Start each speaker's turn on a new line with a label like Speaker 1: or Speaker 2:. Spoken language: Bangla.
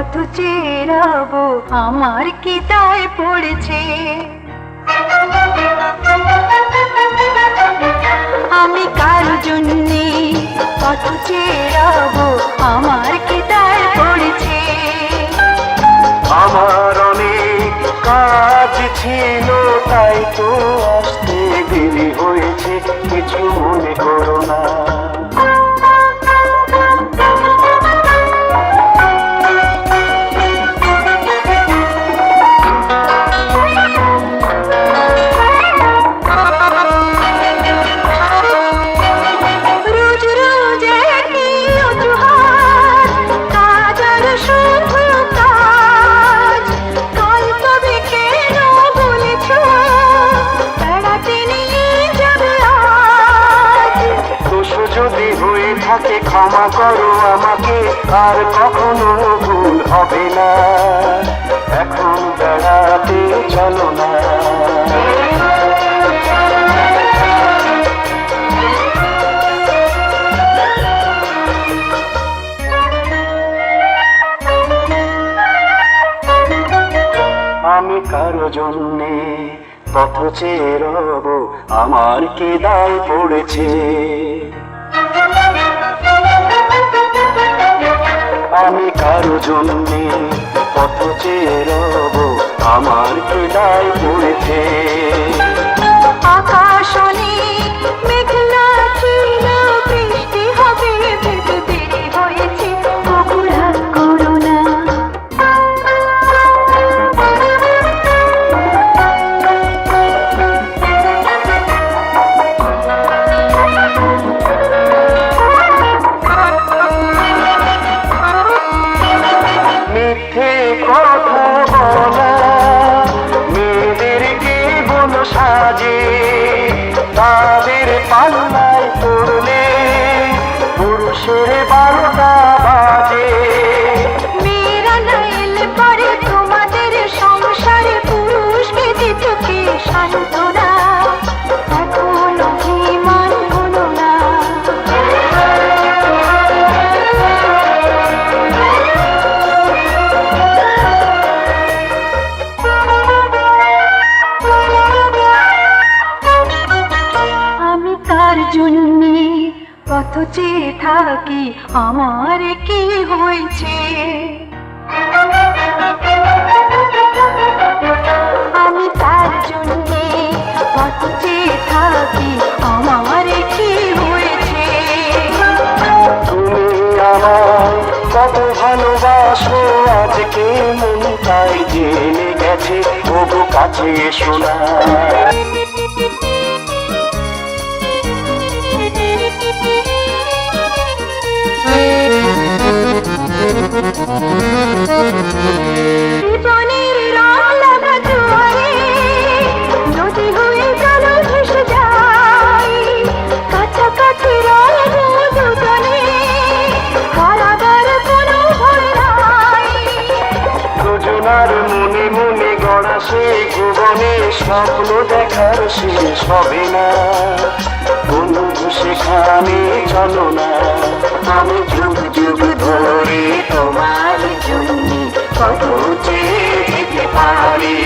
Speaker 1: পথ চেরাবো আমার কি দায় পড়েছে। আমি কারো জন্যে পথ চেরাবো আমার কি দায় পড়েছে।
Speaker 2: আমার অনেক কাজ ছিল তাই তো আসতে দেরি হয়েছে, কিছু মনে করো না। থাকে ক্ষমা করো আমাকে, আর কখনো ভুল হবে না। এখন বেড়াতে চলো না। আমি কারো জন্যে পথ চেয়ে রব, আমার কি দায় পড়েছে। আমি কারো জন্যে পথ চেয়ে রব, আমার কি দায় পড়েছে।
Speaker 1: আকাশ অনেক মেঘলা ছিল, বৃষ্টি হবে ভেবে দেরি হয়েছে, বগুড়া করো না।
Speaker 2: মিথ্যে কথা বলা মেয়েদের জীবন সাজে, তাদের পাল্লায় পড়লে পুরুষের 12টা বাজে।
Speaker 1: মেয়েরা না এলে পরে তোমাদের সংসারে পুরুষকে দিত কি সান্ত্বনা, এখন অভিমান হলো না। আমি তার জন্যে পথ চেয়ে থাকি আমার কি হয়েছে। আমি তার জন্যে পথ চেয়ে থাকি আমার কি হয়েছে।
Speaker 2: তুমি আমায় কত ভালোবাসো, আজকে মন তাই জেনে গেছে, ওগো কাছে এসো না।
Speaker 1: জীবনের রং লাগা জোয়ারে নদী হয়ে জল ভেসে যায়, কাছাকাছি রইব দুজনে, কারাগার কোনো ভয় নাই।
Speaker 2: দুজনার মনে মনে গড়া সেই ভুবনে স্বপ্ন দেখার শেষ হবে না। বন্ধু সেখানে চলো না।
Speaker 1: আমি যুগ যুগ ধরে তোমার জন্যে কত চেয়ে যেতে পারি।